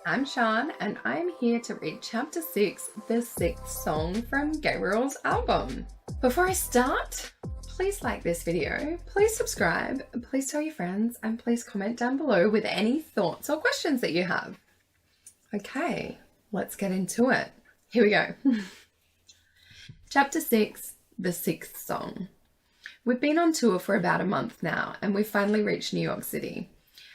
I'm Sian and I'm here to read chapter 6, the sixth song from Gabriel's album. Before I start, please like this video, please subscribe, please tell your friends, and please comment down below with any thoughts or questions that you have. Okay, let's get into it. Here we go. Chapter 6, the sixth song. We've been on tour for about a month now and we've finally reached New York City.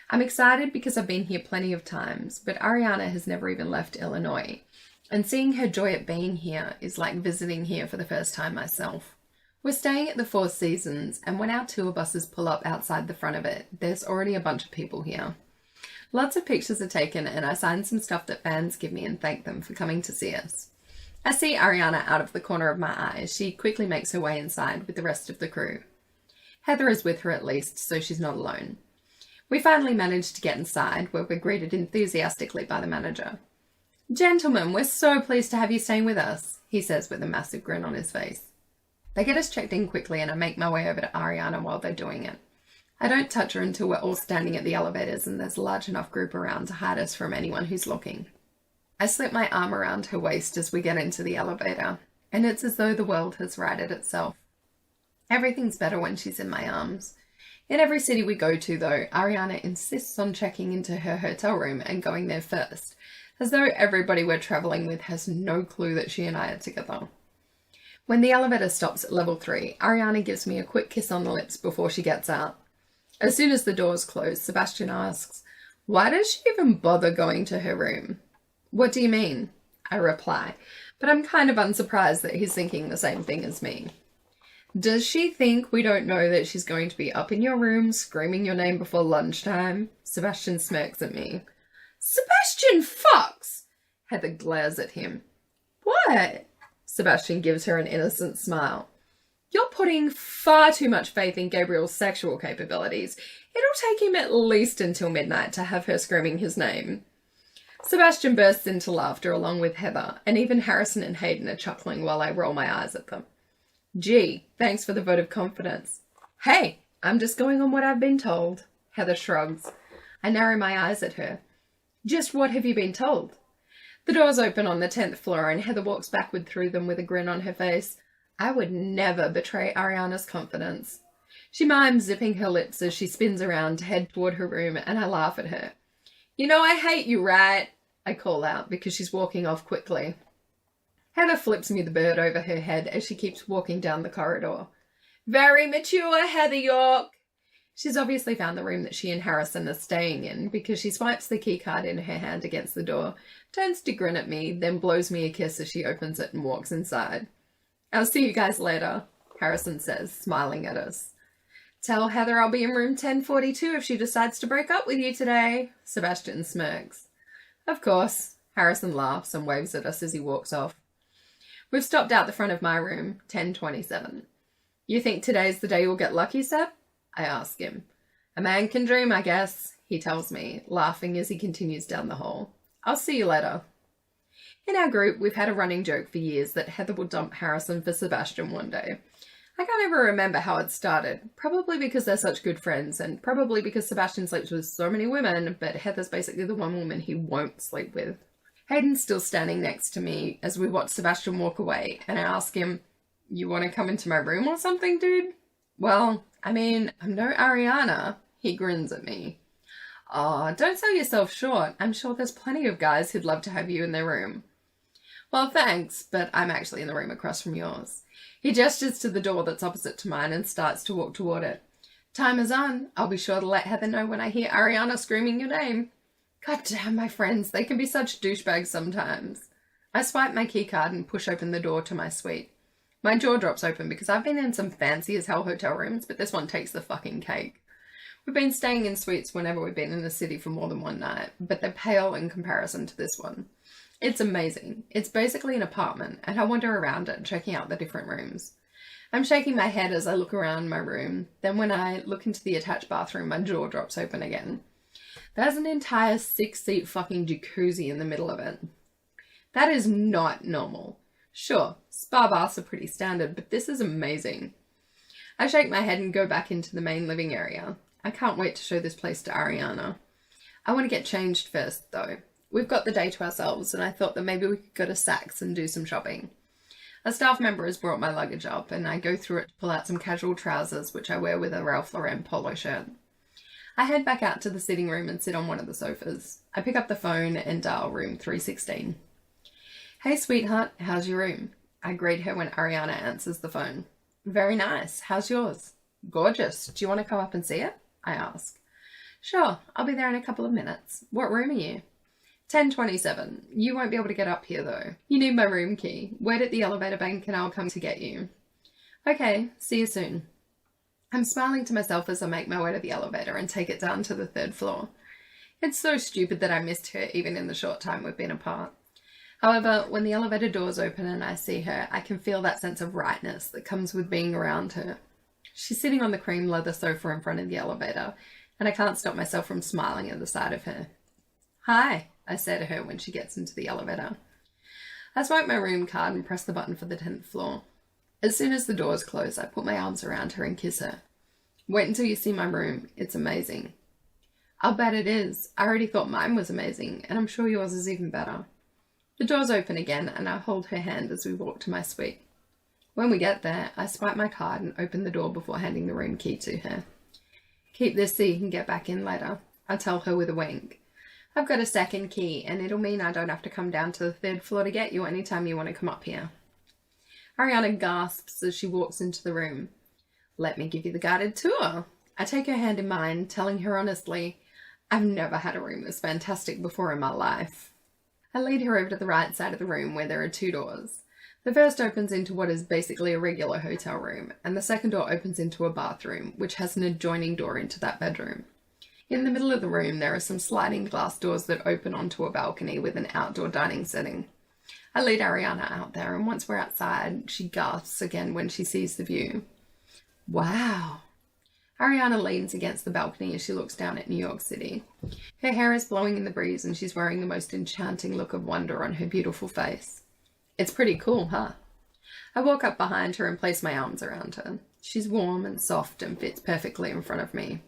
I'm excited because I've been here plenty of times, but Ariana has never even left Illinois, and seeing her joy at being here is like visiting here for the first time myself. We're staying at the Four Seasons, and when our tour buses pull up outside the front of it, there's already a bunch of people here. Lots of pictures are taken, and I signed some stuff that fans give me and thank them for coming to see us. I see Ariana out of the corner of my eye as she quickly makes her way inside with the rest of the crew. Heather is with her at least, so she's not alone. We finally managed to get inside, where we're greeted enthusiastically by the manager. "Gentlemen, we're so pleased to have you staying with us," he says with a massive grin on his face. They get us checked in quickly and I make my way over to Ariana while they're doing it. I don't touch her until we're all standing at the elevators and there's a large enough group around to hide us from anyone who's looking. I slip my arm around her waist as we get into the elevator, and it's as though the world has righted itself. Everything's better when she's in my arms. In every city we go to, though, Ariana insists on checking into her hotel room and going there first, as though everybody we're travelling with has no clue that she and I are together. When the elevator stops at level 3, Ariana gives me a quick kiss on the lips before she gets out. As soon as the doors close, Sebastian asks, "Why does she even bother going to her room?" "What do you mean?" I reply, but I'm kind of unsurprised that he's thinking the same thing as me. "Does she think we don't know that she's going to be up in your room screaming your name before lunchtime?" Sebastian smirks at me. "Sebastian fucks!" Heather glares at him. "What?" Sebastian gives her an innocent smile. "You're putting far too much faith in Gabriel's sexual capabilities. It'll take him at least until midnight to have her screaming his name." Sebastian bursts into laughter along with Heather, and even Harrison and Hayden are chuckling while I roll my eyes at them. "Gee, thanks for the vote of confidence." "Hey, I'm just going on what I've been told." Heather shrugs. I narrow my eyes at her. "Just what have you been told?" The doors open on the 10th floor and Heather walks backward through them with a grin on her face. I would never betray Ariana's confidence. She mimes zipping her lips as she spins around to head toward her room, and I laugh at her. "You know I hate you, right?" I call out because she's walking off quickly. Heather flips me the bird over her head as she keeps walking down the corridor. "Very mature, Heather York." She's obviously found the room that she and Harrison are staying in because she swipes the keycard in her hand against the door, turns to grin at me, then blows me a kiss as she opens it and walks inside. "I'll see you guys later," Harrison says, smiling at us. "Tell Heather I'll be in room 1042 if she decides to break up with you today," Sebastian smirks. "Of course." Harrison laughs and waves at us as he walks off. We've stopped out the front of my room, 1027. "You think today's the day you'll get lucky, Seb?" I ask him. "A man can dream, I guess," he tells me, laughing as he continues down the hall. "I'll see you later." In our group, we've had a running joke for years that Heather will dump Harrison for Sebastian one day. I can't ever remember how it started, probably because they're such good friends, and probably because Sebastian sleeps with so many women, but Heather's basically the one woman he won't sleep with. Hayden's still standing next to me as we watch Sebastian walk away, and I ask him, "You want to come into my room or something, dude?" "Well, I mean, I'm no Ariana." He grins at me. "Aw, don't sell yourself short. I'm sure there's plenty of guys who'd love to have you in their room." "Well, thanks, but I'm actually in the room across from yours." He gestures to the door that's opposite to mine and starts to walk toward it. "Time is on. I'll be sure to let Heather know when I hear Ariana screaming your name." God damn, my friends, they can be such douchebags sometimes. I swipe my keycard and push open the door to my suite. My jaw drops open because I've been in some fancy as hell hotel rooms, but this one takes the fucking cake. We've been staying in suites whenever we've been in the city for more than one night, but they're pale in comparison to this one. It's amazing. It's basically an apartment, and I wander around it, checking out the different rooms. I'm shaking my head as I look around my room, then when I look into the attached bathroom, my jaw drops open again. There's an entire 6-seat fucking jacuzzi in the middle of it. That is not normal. Sure, spa baths are pretty standard, but this is amazing. I shake my head and go back into the main living area. I can't wait to show this place to Ariana. I want to get changed first, though. We've got the day to ourselves, and I thought that maybe we could go to Saks and do some shopping. A staff member has brought my luggage up, and I go through it to pull out some casual trousers, which I wear with a Ralph Lauren polo shirt. I head back out to the sitting room and sit on one of the sofas. I pick up the phone and dial room 316. Hey sweetheart, how's your room? I greet her when Ariana answers the phone. Very nice, how's yours? Gorgeous, do you want to come up and see it? I ask. Sure, I'll be there in a couple of minutes. What room are you? 1027. You won't be able to get up here though. You need my room key. Wait at the elevator bank and I'll come to get you. Okay, see you soon. I'm smiling to myself as I make my way to the elevator and take it down to the 3rd floor. It's so stupid that I missed her even in the short time we've been apart. However, when the elevator doors open and I see her, I can feel that sense of rightness that comes with being around her. She's sitting on the cream leather sofa in front of the elevator, and I can't stop myself from smiling at the sight of her. Hi, I say to her when she gets into the elevator. I swipe my room card and press the button for the 10th floor. As soon as the doors close, I put my arms around her and kiss her. Wait until you see my room. It's amazing. I'll bet it is. I already thought mine was amazing, and I'm sure yours is even better. The doors open again, and I hold her hand as we walk to my suite. When we get there, I swipe my card and open the door before handing the room key to her. Keep this so you can get back in later, I tell her with a wink. I've got a 2nd key, and it'll mean I don't have to come down to the 3rd floor to get you anytime you want to come up here. Ariana gasps as she walks into the room. Let me give you the guided tour. I take her hand in mine, telling her honestly, I've never had a room this fantastic before in my life. I lead her over to the right side of the room where there are 2 doors. The first opens into what is basically a regular hotel room, and the second door opens into a bathroom, which has an adjoining door into that bedroom. In the middle of the room, there are some sliding glass doors that open onto a balcony with an outdoor dining setting. I lead Ariana out there, and once we're outside, she gasps again when she sees the view. Wow. Ariana leans against the balcony as she looks down at New York City. Her hair is blowing in the breeze, and she's wearing the most enchanting look of wonder on her beautiful face. It's pretty cool, huh? I walk up behind her and place my arms around her. She's warm and soft and fits perfectly in front of me.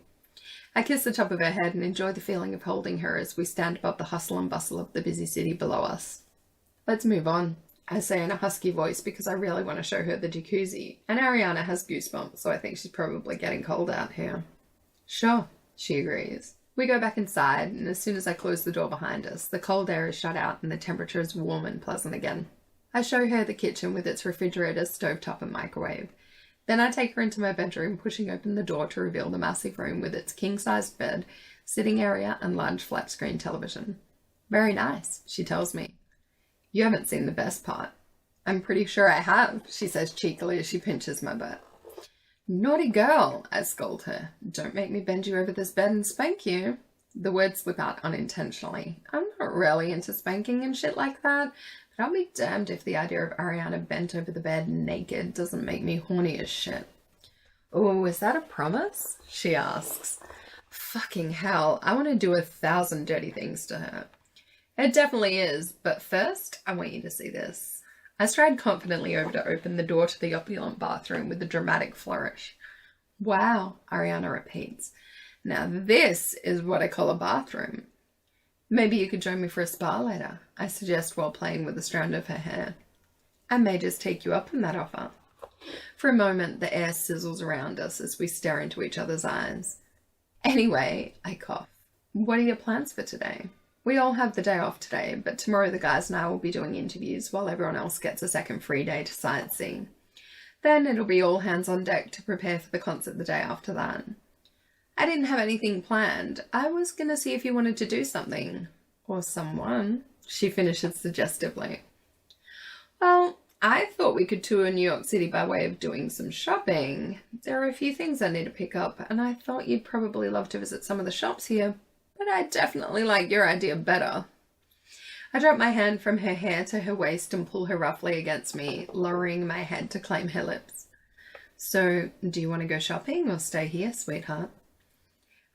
I kiss the top of her head and enjoy the feeling of holding her as we stand above the hustle and bustle of the busy city below us. Let's move on, I say in a husky voice because I really want to show her the jacuzzi, and Ariana has goosebumps, so I think she's probably getting cold out here. Sure, she agrees. We go back inside, and as soon as I close the door behind us, the cold air is shut out and the temperature is warm and pleasant again. I show her the kitchen with its refrigerator, stovetop and microwave. Then I take her into my bedroom, pushing open the door to reveal the massive room with its king-sized bed, sitting area and large flat-screen television. Very nice, she tells me. You haven't seen the best part. I'm pretty sure I have, she says cheekily as she pinches my butt. Naughty girl, I scold her. Don't make me bend you over this bed and spank you. The words slip out unintentionally. I'm not really into spanking and shit like that, but I'll be damned if the idea of Ariana bent over the bed naked doesn't make me horny as shit. Oh, is that a promise? She asks. Fucking hell, I want to do 1,000 dirty things to her. It definitely is, but first, I want you to see this. I stride confidently over to open the door to the opulent bathroom with a dramatic flourish. Wow, Ariana repeats. Now this is what I call a bathroom. Maybe you could join me for a spa later, I suggest while playing with a strand of her hair. I may just take you up on that offer. For a moment, the air sizzles around us as we stare into each other's eyes. Anyway, I cough. What are your plans for today? We all have the day off today, but tomorrow the guys and I will be doing interviews while everyone else gets a second free day to sightsee. Then it'll be all hands on deck to prepare for the concert the day after that. I didn't have anything planned. I was going to see if you wanted to do something. Or someone, she finishes suggestively. Well, I thought we could tour New York City by way of doing some shopping. There are a few things I need to pick up, and I thought you'd probably love to visit some of the shops here. But I definitely like your idea better. I drop my hand from her hair to her waist and pull her roughly against me, lowering my head to claim her lips. So, do you want to go shopping or stay here, sweetheart?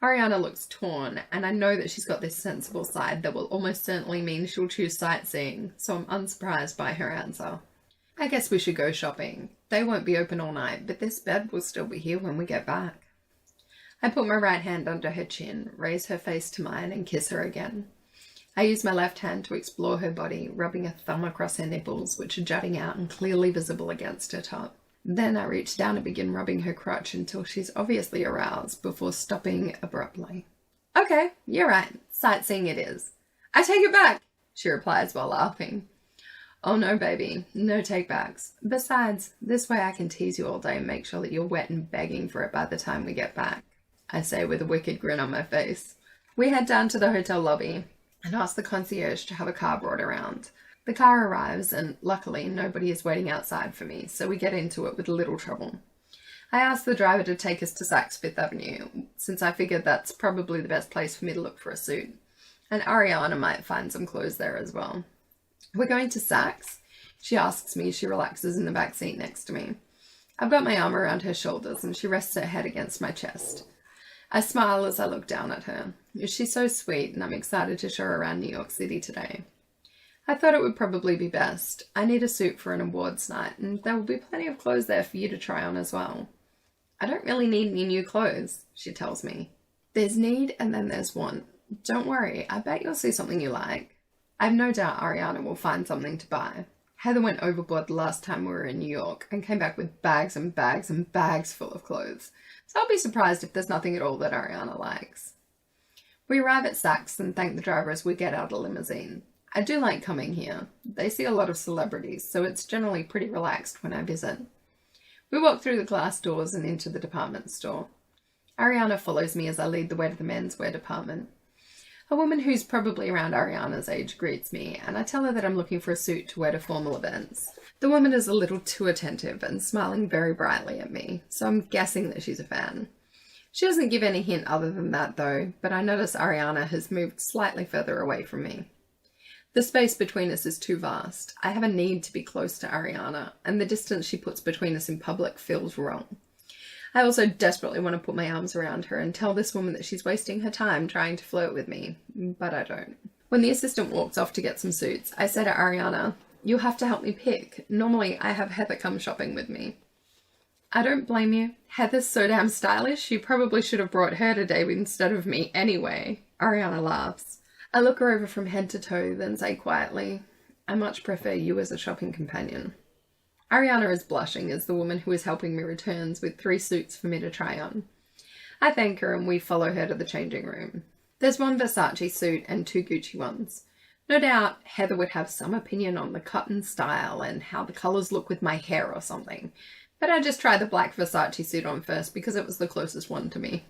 Ariana looks torn, and I know that she's got this sensible side that will almost certainly mean she'll choose sightseeing, so I'm unsurprised by her answer. I guess we should go shopping. They won't be open all night, but this bed will still be here when we get back. I put my right hand under her chin, raise her face to mine, and kiss her again. I use my left hand to explore her body, rubbing a thumb across her nipples, which are jutting out and clearly visible against her top. Then I reach down and begin rubbing her crotch until she's obviously aroused, before stopping abruptly. Okay, you're right. Sightseeing it is. I take it back, she replies while laughing. Oh no, baby. No take-backs. Besides, this way I can tease you all day and make sure that you're wet and begging for it by the time we get back, I say with a wicked grin on my face. We head down to the hotel lobby and ask the concierge to have a car brought around. The car arrives and, luckily, nobody is waiting outside for me, so we get into it with little trouble. I ask the driver to take us to Saks Fifth Avenue, since I figured that's probably the best place for me to look for a suit. And Ariana might find some clothes there as well. We're going to Saks? She asks me as she relaxes in the back seat next to me. I've got my arm around her shoulders and she rests her head against my chest. I smile as I look down at her. She's so sweet and I'm excited to show her around New York City today. I thought it would probably be best. I need a suit for an awards night and there will be plenty of clothes there for you to try on as well. I don't really need any new clothes, she tells me. There's need and then there's want. Don't worry, I bet you'll see something you like. I have no doubt Ariana will find something to buy. Heather went overboard the last time we were in New York and came back with bags and bags and bags full of clothes. So I'll be surprised if there's nothing at all that Ariana likes. We arrive at Saks and thank the driver as we get out of the limousine. I do like coming here. They see a lot of celebrities, so it's generally pretty relaxed when I visit. We walk through the glass doors and into the department store. Ariana follows me as I lead the way to the menswear department. A woman who's probably around Ariana's age greets me, and I tell her that I'm looking for a suit to wear to formal events. The woman is a little too attentive and smiling very brightly at me, so I'm guessing that she's a fan. She doesn't give any hint other than that though, but I notice Ariana has moved slightly further away from me. The space between us is too vast. I have a need to be close to Ariana, and the distance she puts between us in public feels wrong. I also desperately want to put my arms around her and tell this woman that she's wasting her time trying to flirt with me, but I don't. When the assistant walks off to get some suits, I say to Ariana, "You'll have to help me pick. Normally I have Heather come shopping with me." I don't blame you. Heather's so damn stylish, you probably should have brought her today instead of me anyway. Ariana laughs. I look her over from head to toe, then say quietly, "I much prefer you as a shopping companion." Ariana is blushing as the woman who is helping me returns with 3 suits for me to try on. I thank her and we follow her to the changing room. There's 1 Versace suit and 2 Gucci ones. No doubt Heather would have some opinion on the cut and style and how the colours look with my hair or something, but I just tried the black Versace suit on first because it was the closest one to me.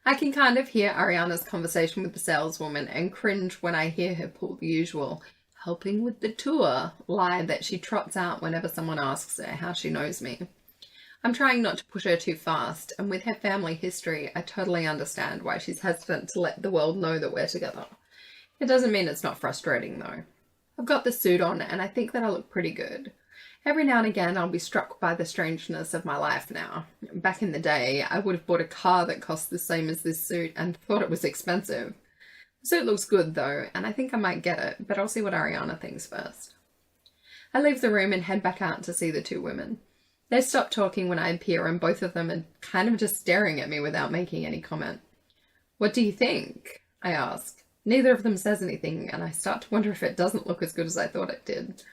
I can kind of hear Ariana's conversation with the saleswoman and cringe when I hear her pull the usual "helping with the tour" line that she trots out whenever someone asks her how she knows me. I'm trying not to push her too fast, and with her family history, I totally understand why she's hesitant to let the world know that we're together. It doesn't mean it's not frustrating though. I've got the suit on and I think that I look pretty good. Every now and again I'll be struck by the strangeness of my life now. Back in the day, I would have bought a car that cost the same as this suit and thought it was expensive. The suit looks good though, and I think I might get it, but I'll see what Ariana thinks first. I leave the room and head back out to see the 2 women. They stop talking when I appear and both of them are kind of just staring at me without making any comment. "What do you think?" I ask. Neither of them says anything, and I start to wonder if it doesn't look as good as I thought it did.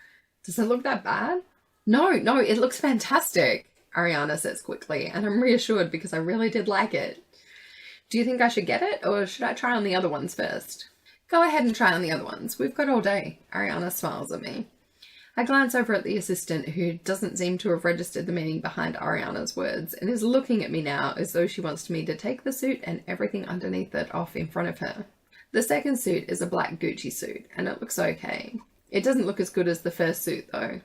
Does it look that bad? No, it looks fantastic, Ariana says quickly, and I'm reassured because I really did like it. Do you think I should get it, or should I try on the other ones first? Go ahead and try on the other ones. We've got all day. Ariana smiles at me. I glance over at the assistant, who doesn't seem to have registered the meaning behind Ariana's words and is looking at me now as though she wants me to take the suit and everything underneath it off in front of her. The second suit is a black Gucci suit, and it looks okay. It doesn't look as good as the first suit though.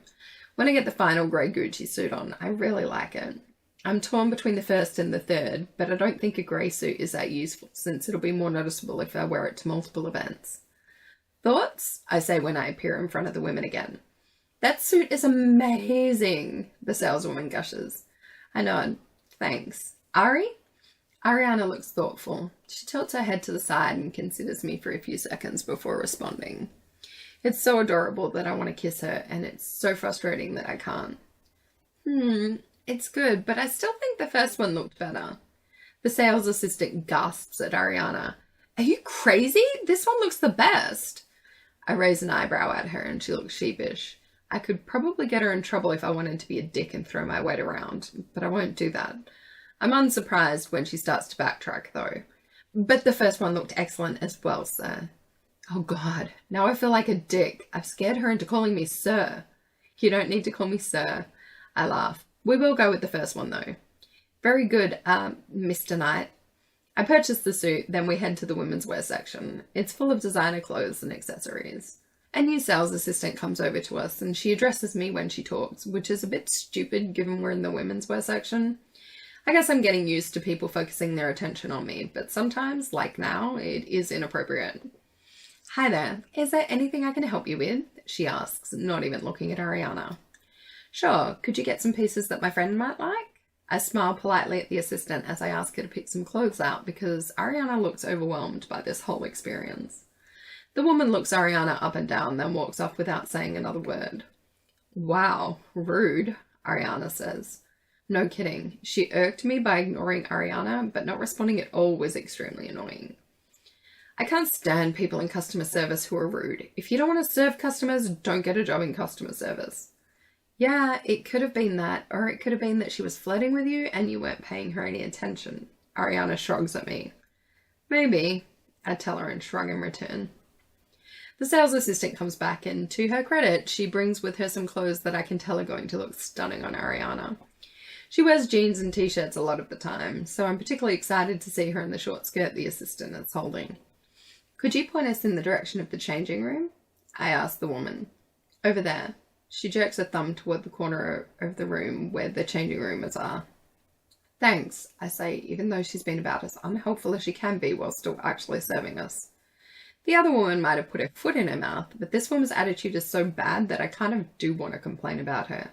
When I get the final grey Gucci suit on, I really like it. I'm torn between the first and the third, but I don't think a grey suit is that useful since it'll be more noticeable if I wear it to multiple events. Thoughts? I say when I appear in front of the women again. That suit is amazing, the saleswoman gushes. I nod. Thanks. Ari? Ariana looks thoughtful. She tilts her head to the side and considers me for a few seconds before responding. It's so adorable that I want to kiss her, and it's so frustrating that I can't. It's good, but I still think the first one looked better. The sales assistant gasps at Ariana. Are you crazy? This one looks the best. I raise an eyebrow at her and she looks sheepish. I could probably get her in trouble if I wanted to be a dick and throw my weight around, but I won't do that. I'm unsurprised when she starts to backtrack though. But the first one looked excellent as well, sir. Oh God, now I feel like a dick. I've scared her into calling me sir. You don't need to call me sir. I laugh. We will go with the first one though. Very good, Mr. Knight. I purchased the suit, then we head to the women's wear section. It's full of designer clothes and accessories. A new sales assistant comes over to us and she addresses me when she talks, which is a bit stupid given we're in the women's wear section. I guess I'm getting used to people focusing their attention on me, but sometimes, like now, it is inappropriate. Hi there, is there anything I can help you with? She asks, not even looking at Ariana. Sure, could you get some pieces that my friend might like? I smile politely at the assistant as I ask her to pick some clothes out because Ariana looks overwhelmed by this whole experience. The woman looks Ariana up and down, then walks off without saying another word. Wow, rude, Ariana says. No kidding. She irked me by ignoring Ariana, but not responding at all was extremely annoying. I can't stand people in customer service who are rude. If you don't want to serve customers, don't get a job in customer service. Yeah, it could have been that, or it could have been that she was flirting with you and you weren't paying her any attention. Ariana shrugs at me. Maybe, I tell her and shrug in return. The sales assistant comes back and, to her credit, she brings with her some clothes that I can tell are going to look stunning on Ariana. She wears jeans and t-shirts a lot of the time, so I'm particularly excited to see her in the short skirt the assistant is holding. Could you point us in the direction of the changing room? I ask the woman. Over there. She jerks a thumb toward the corner of the room where the changing rooms are. Thanks, I say, even though she's been about as unhelpful as she can be while still actually serving us. The other woman might have put her foot in her mouth, but this woman's attitude is so bad that I kind of do want to complain about her.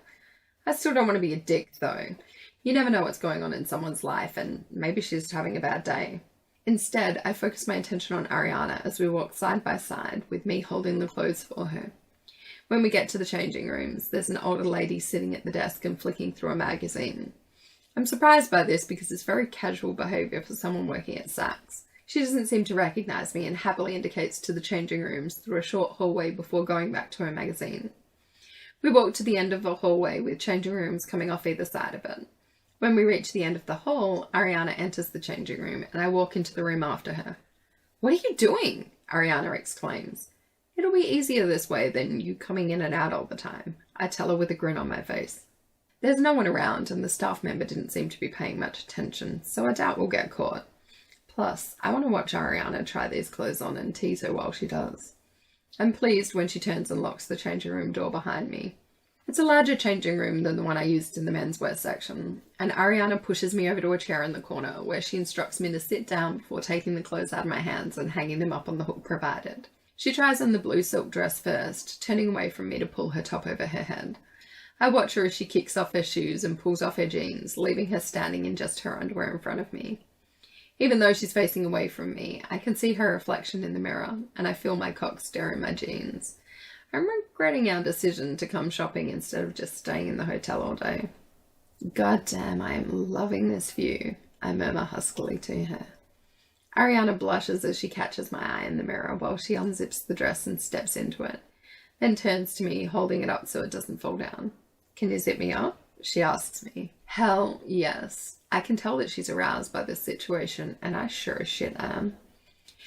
I still don't want to be a dick, though. You never know what's going on in someone's life, and maybe she's just having a bad day. Instead, I focus my attention on Ariana as we walk side by side, with me holding the clothes for her. When we get to the changing rooms, there's an older lady sitting at the desk and flicking through a magazine. I'm surprised by this because it's very casual behaviour for someone working at Saks. She doesn't seem to recognise me and happily indicates to the changing rooms through a short hallway before going back to her magazine. We walk to the end of the hallway with changing rooms coming off either side of it. When we reach the end of the hall, Ariana enters the changing room and I walk into the room after her. What are you doing? Ariana exclaims. It'll be easier this way than you coming in and out all the time, I tell her with a grin on my face. There's no one around and the staff member didn't seem to be paying much attention, so I doubt we'll get caught. Plus, I want to watch Ariana try these clothes on and tease her while she does. I'm pleased when she turns and locks the changing room door behind me. It's a larger changing room than the one I used in the menswear section, and Ariana pushes me over to a chair in the corner where she instructs me to sit down before taking the clothes out of my hands and hanging them up on the hook provided. She tries on the blue silk dress first, turning away from me to pull her top over her head. I watch her as she kicks off her shoes and pulls off her jeans, leaving her standing in just her underwear in front of me. Even though she's facing away from me, I can see her reflection in the mirror, and I feel my cock stir in my jeans. I'm regretting our decision to come shopping instead of just staying in the hotel all day. God damn, I am loving this view, I murmur huskily to her. Ariana blushes as she catches my eye in the mirror while she unzips the dress and steps into it, then turns to me, holding it up so it doesn't fall down. Can you zip me up? She asks me. Hell yes. I can tell that she's aroused by this situation, and I sure as shit am.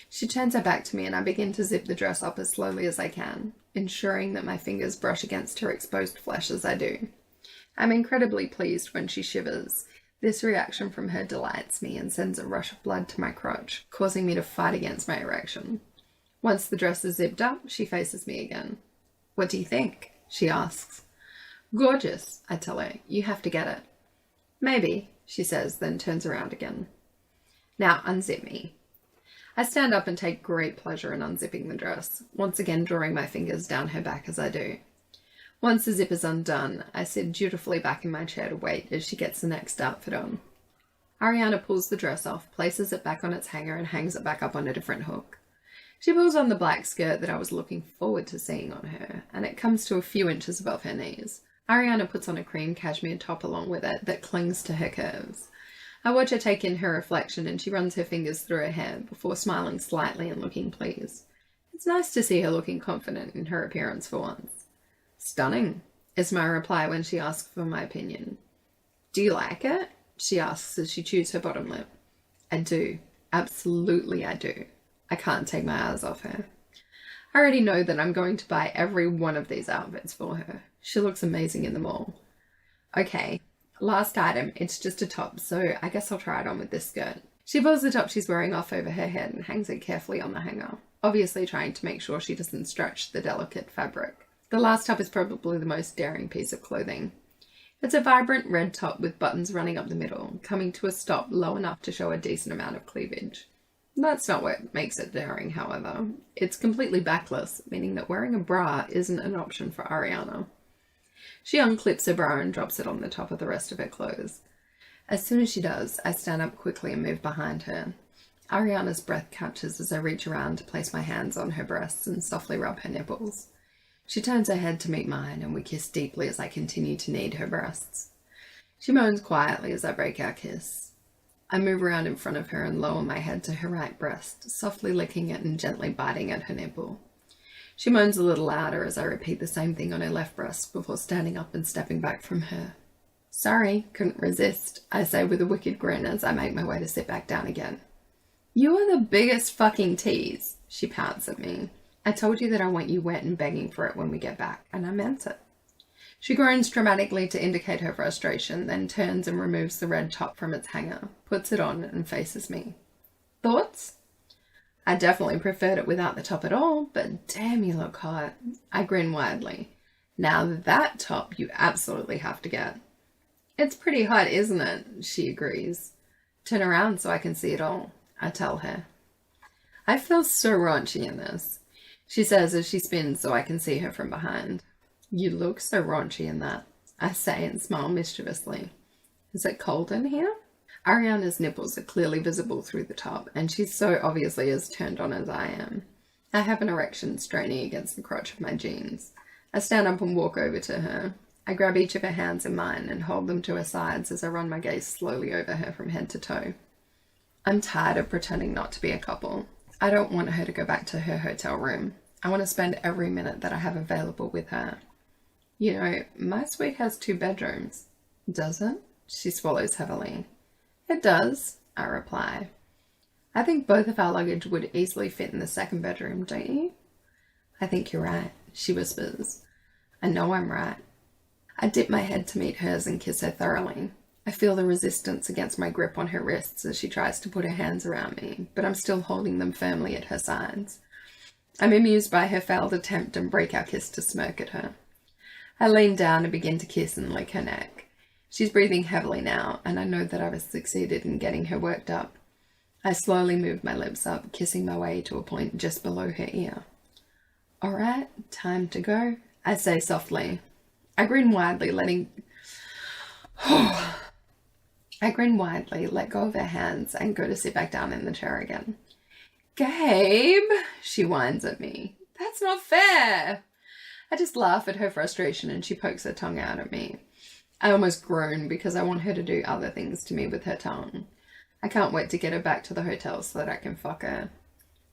She turns her back to me and I begin to zip the dress up as slowly as I can, ensuring that my fingers brush against her exposed flesh as I do. I'm incredibly pleased when she shivers. This reaction from her delights me and sends a rush of blood to my crotch, causing me to fight against my erection. Once the dress is zipped up, she faces me again. What do you think? She asks. Gorgeous, I tell her. You have to get it. Maybe, she says, then turns around again. Now unzip me. I stand up and take great pleasure in unzipping the dress, once again drawing my fingers down her back as I do. Once the zip is undone, I sit dutifully back in my chair to wait as she gets the next outfit on. Ariana pulls the dress off, places it back on its hanger and hangs it back up on a different hook. She pulls on the black skirt that I was looking forward to seeing on her, and it comes to a few inches above her knees. Ariana puts on a cream cashmere top along with it that clings to her curves. I watch her take in her reflection and she runs her fingers through her hair before smiling slightly and looking pleased. It's nice to see her looking confident in her appearance for once. Stunning, is my reply when she asks for my opinion. Do you like it? She asks as she chews her bottom lip. I do. Absolutely I do. I can't take my eyes off her. I already know that I'm going to buy every one of these outfits for her. She looks amazing in them all. Okay, last item. It's just a top, so I guess I'll try it on with this skirt. She pulls the top she's wearing off over her head and hangs it carefully on the hanger, obviously trying to make sure she doesn't stretch the delicate fabric. The last top is probably the most daring piece of clothing. It's a vibrant red top with buttons running up the middle, coming to a stop low enough to show a decent amount of cleavage. That's not what makes it daring, however. It's completely backless, meaning that wearing a bra isn't an option for Ariana. She unclips her bra and drops it on the top of the rest of her clothes. As soon as she does, I stand up quickly and move behind her. Ariana's breath catches as I reach around to place my hands on her breasts and softly rub her nipples. She turns her head to meet mine, and we kiss deeply as I continue to knead her breasts. She moans quietly as I break our kiss. I move around in front of her and lower my head to her right breast, softly licking it and gently biting at her nipple. She moans a little louder as I repeat the same thing on her left breast before standing up and stepping back from her. Sorry, couldn't resist, I say with a wicked grin as I make my way to sit back down again. You are the biggest fucking tease, she pouts at me. I told you that I want you wet and begging for it when we get back, and I meant it. She groans dramatically to indicate her frustration, then turns and removes the red top from its hanger, puts it on, and faces me. Thoughts? I definitely preferred it without the top at all, but damn, you look hot. I grin widely. Now that top you absolutely have to get. It's pretty hot, isn't it? She agrees. Turn around so I can see it all, I tell her. I feel so raunchy in this, she says as she spins so I can see her from behind. You look so raunchy in that, I say and smile mischievously. Is it cold in here? Ariana's nipples are clearly visible through the top, and she's so obviously as turned on as I am. I have an erection straining against the crotch of my jeans. I stand up and walk over to her. I grab each of her hands in mine and hold them to her sides as I run my gaze slowly over her from head to toe. I'm tired of pretending not to be a couple. I don't want her to go back to her hotel room. I want to spend every minute that I have available with her. You know, my suite has 2 bedrooms. Does it? She swallows heavily. It does, I reply. I think both of our luggage would easily fit in the 2nd bedroom, don't you? I think you're right, she whispers. I know I'm right. I dip my head to meet hers and kiss her thoroughly. I feel the resistance against my grip on her wrists as she tries to put her hands around me, but I'm still holding them firmly at her sides. I'm amused by her failed attempt and break our kiss to smirk at her. I lean down and begin to kiss and lick her neck. She's breathing heavily now, and I know that I've succeeded in getting her worked up. I slowly move my lips up, kissing my way to a point just below her ear. All right, time to go, I say softly. I grin widely, let go of her hands, and go to sit back down in the chair again. Gabe, she whines at me. That's not fair. I just laugh at her frustration and she pokes her tongue out at me. I almost groan because I want her to do other things to me with her tongue. I can't wait to get her back to the hotel so that I can fuck her.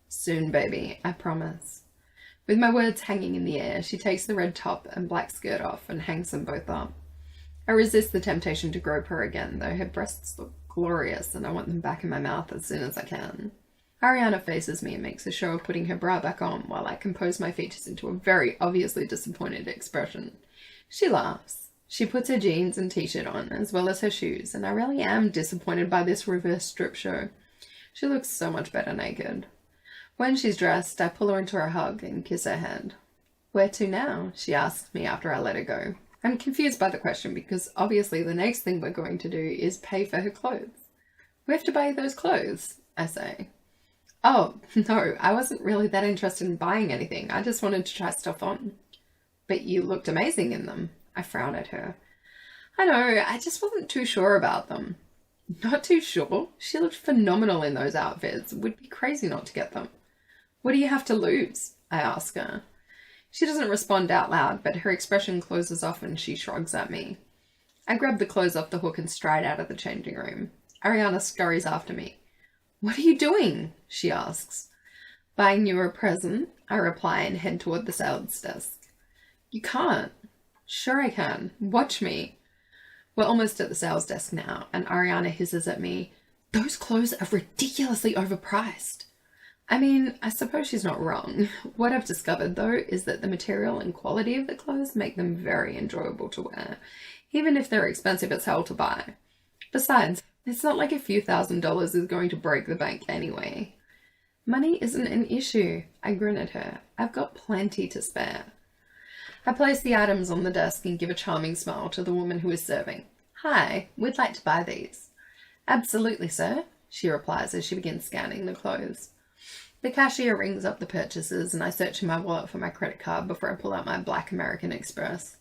Soon, baby, I promise. With my words hanging in the air, she takes the red top and black skirt off and hangs them both up. I resist the temptation to grope her again, though her breasts look glorious and I want them back in my mouth as soon as I can. Ariana faces me and makes a show of putting her bra back on while I compose my features into a very obviously disappointed expression. She laughs. She puts her jeans and t-shirt on, as well as her shoes, and I really am disappointed by this reverse strip show. She looks so much better naked. When she's dressed, I pull her into a hug and kiss her head. Where to now? She asks me after I let her go. I'm confused by the question because obviously the next thing we're going to do is pay for her clothes. We have to buy those clothes, I say. Oh, no, I wasn't really that interested in buying anything. I just wanted to try stuff on. But you looked amazing in them. I frown at her. I know, I just wasn't too sure about them. Not too sure? She looked phenomenal in those outfits. It would be crazy not to get them. What do you have to lose? I ask her. She doesn't respond out loud, but her expression closes off and she shrugs at me. I grab the clothes off the hook and stride out of the changing room. Ariana scurries after me. What are you doing? She asks. Buying you a present, I reply and head toward the sales desk. You can't. Sure I can. Watch me. We're almost at the sales desk now, and Ariana hisses at me, those clothes are ridiculously overpriced. I mean, I suppose she's not wrong. What I've discovered, though, is that the material and quality of the clothes make them very enjoyable to wear, even if they're expensive as hell to buy. Besides, it's not like a few $1,000s is going to break the bank anyway. Money isn't an issue. I grin at her. I've got plenty to spare. I place the items on the desk and give a charming smile to the woman who is serving. Hi, we'd like to buy these. Absolutely, sir, she replies as she begins scanning the clothes. The cashier rings up the purchases and I search in my wallet for my credit card before I pull out my black American Express.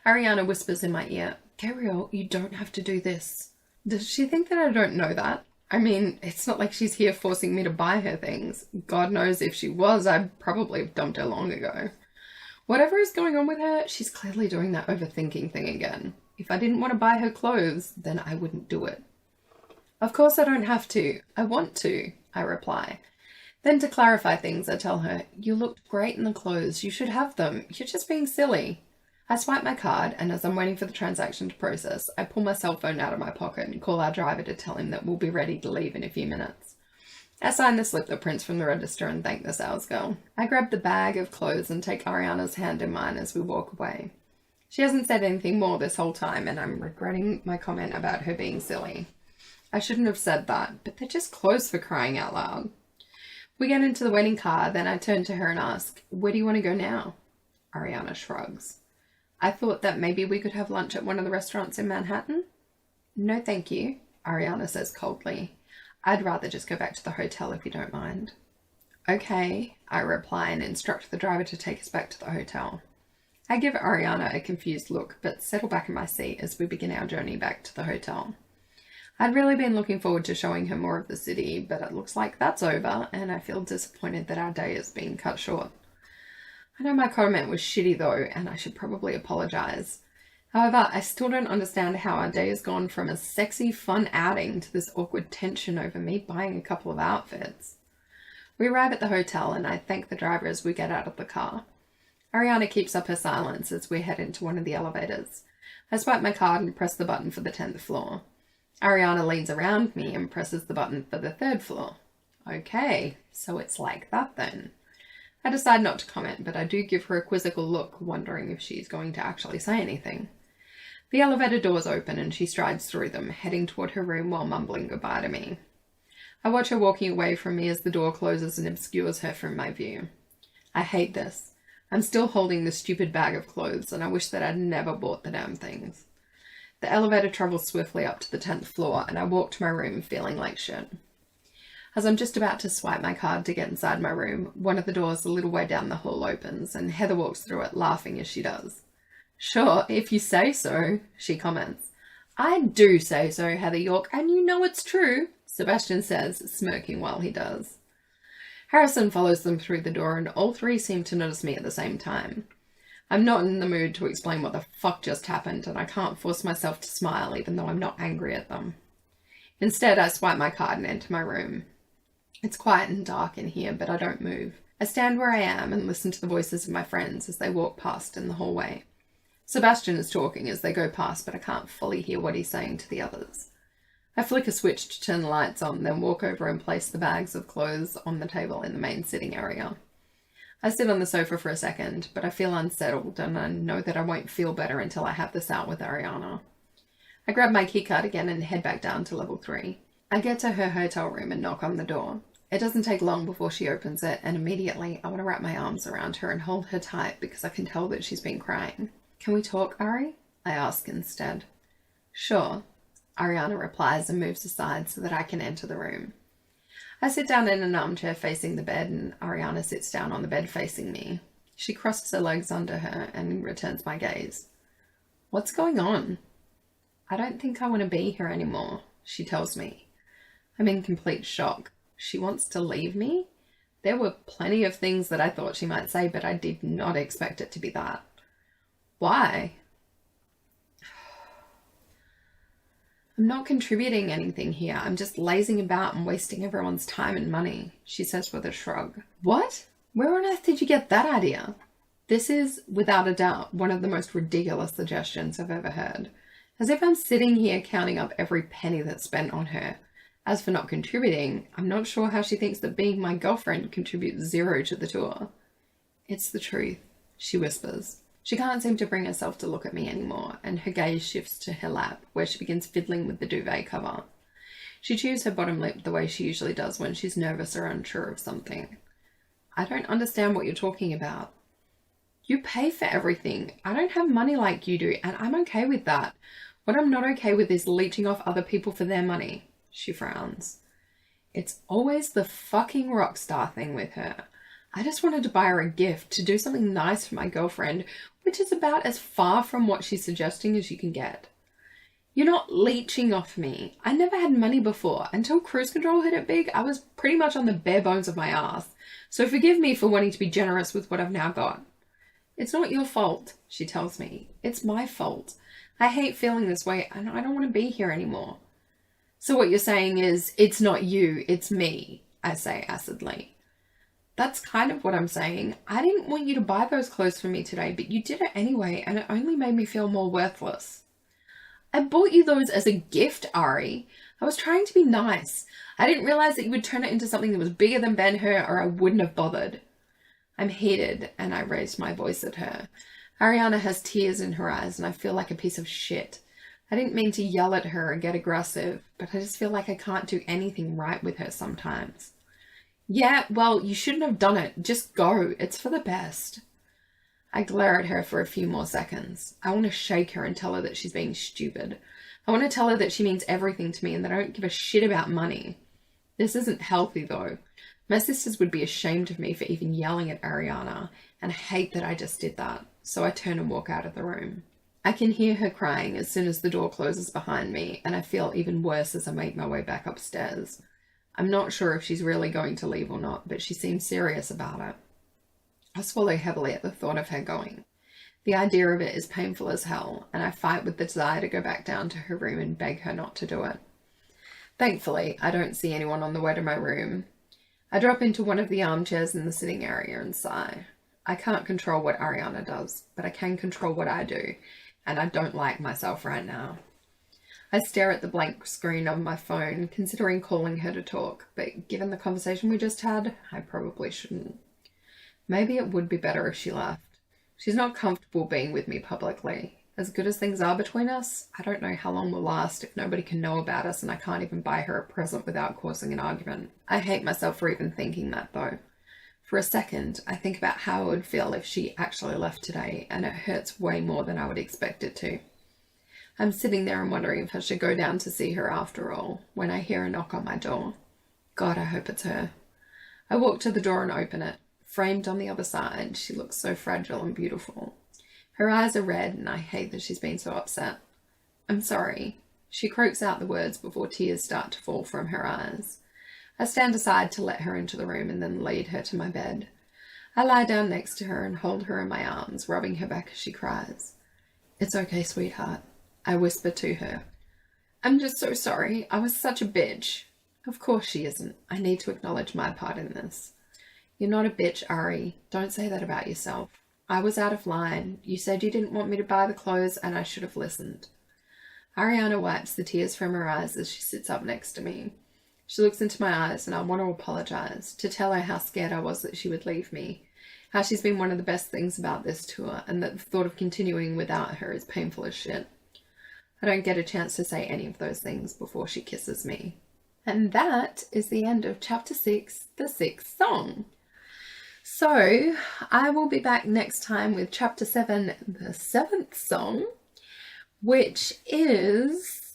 Ariana whispers in my ear, Gabrielle, you don't have to do this. Does she think that I don't know that? I mean, it's not like she's here forcing me to buy her things. God knows if she was, I'd probably have dumped her long ago. Whatever is going on with her, she's clearly doing that overthinking thing again. If I didn't want to buy her clothes, then I wouldn't do it. Of course I don't have to. I want to, I reply. Then to clarify things, I tell her, you looked great in the clothes. You should have them. You're just being silly. I swipe my card, and as I'm waiting for the transaction to process, I pull my cell phone out of my pocket and call our driver to tell him that we'll be ready to leave in a few minutes. I sign the slip that prints from the register and thank the sales girl. I grab the bag of clothes and take Ariana's hand in mine as we walk away. She hasn't said anything more this whole time, and I'm regretting my comment about her being silly. I shouldn't have said that, but they're just clothes for crying out loud. We get into the wedding car, then I turn to her and ask, where do you want to go now? Ariana shrugs. I thought that maybe we could have lunch at one of the restaurants in Manhattan. No, thank you, Ariana says coldly. I'd rather just go back to the hotel if you don't mind. Okay, I reply and instruct the driver to take us back to the hotel. I give Ariana a confused look, but settle back in my seat as we begin our journey back to the hotel. I'd really been looking forward to showing her more of the city, but it looks like that's over, and I feel disappointed that our day is being cut short. I know my comment was shitty though, and I should probably apologise. However, I still don't understand how our day has gone from a sexy, fun outing to this awkward tension over me buying a couple of outfits. We arrive at the hotel, and I thank the driver as we get out of the car. Ariana keeps up her silence as we head into one of the elevators. I swipe my card and press the button for the 10th floor. Ariana leans around me and presses the button for the 3rd floor. Okay, so it's like that then. I decide not to comment, but I do give her a quizzical look, wondering if she's going to actually say anything. The elevator doors open and she strides through them, heading toward her room while mumbling goodbye to me. I watch her walking away from me as the door closes and obscures her from my view. I hate this. I'm still holding the stupid bag of clothes, and I wish that I'd never bought the damn things. The elevator travels swiftly up to the 10th floor, and I walk to my room feeling like shit. As I'm just about to swipe my card to get inside my room, one of the doors a little way down the hall opens, and Heather walks through it, laughing as she does. Sure, if you say so, she comments. I do say so, Heather York, and you know it's true, Sebastian says, smirking while he does. Harrison follows them through the door, and all three seem to notice me at the same time. I'm not in the mood to explain what the fuck just happened, and I can't force myself to smile even though I'm not angry at them. Instead, I swipe my card and enter my room. It's quiet and dark in here, but I don't move. I stand where I am and listen to the voices of my friends as they walk past in the hallway. Sebastian is talking as they go past, but I can't fully hear what he's saying to the others. I flick a switch to turn the lights on, then walk over and place the bags of clothes on the table in the main sitting area. I sit on the sofa for a second, but I feel unsettled, and I know that I won't feel better until I have this out with Ariana. I grab my keycard again and head back down to level 3. I get to her hotel room and knock on the door. It doesn't take long before she opens it, and immediately I want to wrap my arms around her and hold her tight because I can tell that she's been crying. Can we talk, Ari? I ask instead. Sure, Ariana replies and moves aside so that I can enter the room. I sit down in an armchair facing the bed, and Ariana sits down on the bed facing me. She crosses her legs under her and returns my gaze. What's going on? I don't think I want to be here anymore, she tells me. I'm in complete shock. She wants to leave me? There were plenty of things that I thought she might say, but I did not expect it to be that. Why? I'm not contributing anything here. I'm just lazing about and wasting everyone's time and money, she says with a shrug. What? Where on earth did you get that idea? This is, without a doubt, one of the most ridiculous suggestions I've ever heard. As if I'm sitting here counting up every penny that's spent on her. As for not contributing, I'm not sure how she thinks that being my girlfriend contributes zero to the tour. It's the truth, she whispers. She can't seem to bring herself to look at me anymore, and her gaze shifts to her lap, where she begins fiddling with the duvet cover. She chews her bottom lip the way she usually does when she's nervous or unsure of something. I don't understand what you're talking about. You pay for everything. I don't have money like you do, and I'm okay with that. What I'm not okay with is leeching off other people for their money. She frowns. It's always the fucking rock star thing with her. I just wanted to buy her a gift, to do something nice for my girlfriend, which is about as far from what she's suggesting as you can get. You're not leeching off me. I never had money before. Until cruise control hit it big, I was pretty much on the bare bones of my ass. So forgive me for wanting to be generous with what I've now got. It's not your fault, she tells me. It's my fault. I hate feeling this way, and I don't want to be here anymore. So what you're saying is, it's not you, it's me, I say acidly. That's kind of what I'm saying. I didn't want you to buy those clothes for me today, but you did it anyway, and it only made me feel more worthless. I bought you those as a gift, Ari. I was trying to be nice. I didn't realize that you would turn it into something that was bigger than Ben-Hur, or I wouldn't have bothered. I'm heated, and I raise my voice at her. Ariana has tears in her eyes, and I feel like a piece of shit. I didn't mean to yell at her or get aggressive, but I just feel like I can't do anything right with her sometimes. Yeah, well, you shouldn't have done it. Just go. It's for the best. I glare at her for a few more seconds. I want to shake her and tell her that she's being stupid. I want to tell her that she means everything to me and that I don't give a shit about money. This isn't healthy, though. My sisters would be ashamed of me for even yelling at Ariana, and I hate that I just did that, so I turn and walk out of the room. I can hear her crying as soon as the door closes behind me, and I feel even worse as I make my way back upstairs. I'm not sure if she's really going to leave or not, but she seems serious about it. I swallow heavily at the thought of her going. The idea of it is painful as hell, and I fight with the desire to go back down to her room and beg her not to do it. Thankfully, I don't see anyone on the way to my room. I drop into one of the armchairs in the sitting area and sigh. I can't control what Ariana does, but I can control what I do, and I don't like myself right now. I stare at the blank screen on my phone, considering calling her to talk, but given the conversation we just had, I probably shouldn't. Maybe it would be better if she left. She's not comfortable being with me publicly. As good as things are between us, I don't know how long we'll last if nobody can know about us and I can't even buy her a present without causing an argument. I hate myself for even thinking that, though. For a second, I think about how it would feel if she actually left today, and it hurts way more than I would expect it to. I'm sitting there and wondering if I should go down to see her after all, when I hear a knock on my door. God, I hope it's her. I walk to the door and open it. Framed on the other side, she looks so fragile and beautiful. Her eyes are red, and I hate that she's been so upset. I'm sorry. She croaks out the words before tears start to fall from her eyes. I stand aside to let her into the room and then lead her to my bed. I lie down next to her and hold her in my arms, rubbing her back as she cries. It's okay, sweetheart, I whisper to her. I'm just so sorry. I was such a bitch. Of course she isn't. I need to acknowledge my part in this. You're not a bitch, Ari. Don't say that about yourself. I was out of line. You said you didn't want me to buy the clothes, and I should have listened. Ariana wipes the tears from her eyes as she sits up next to me. She looks into my eyes, and I want to apologize, to tell her how scared I was that she would leave me, how she's been one of the best things about this tour, and that the thought of continuing without her is painful as shit. I don't get a chance to say any of those things before she kisses me. And that is the end of Chapter 6, the sixth song. So, I will be back next time with Chapter 7, the seventh song, which is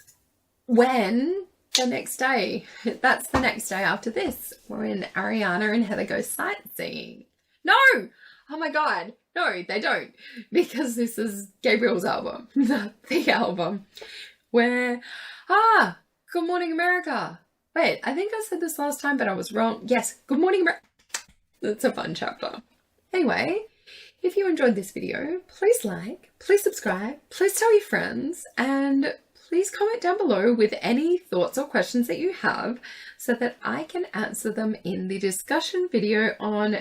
when the next day. That's the next day after this, when Ariana and Heather go sightseeing. No! Oh my god. No, they don't. Because this is Gabriel's album, not the album. Where, Good Morning America. Wait, I think I said this last time, but I was wrong. Yes, Good Morning America. It's a fun chapter. Anyway, if you enjoyed this video, please like, please subscribe, please tell your friends, and please comment down below with any thoughts or questions that you have so that I can answer them in the discussion video on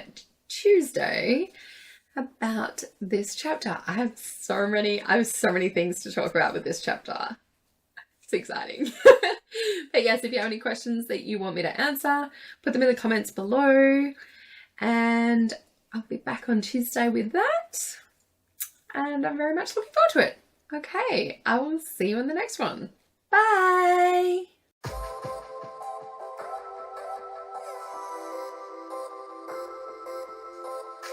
Tuesday about this chapter. I have so many things to talk about with this chapter. It's exciting. But yes, if you have any questions that you want me to answer, put them in the comments below, and I'll be back on Tuesday with that. And I'm very much looking forward to it. Okay, I will see you in the next one. Bye!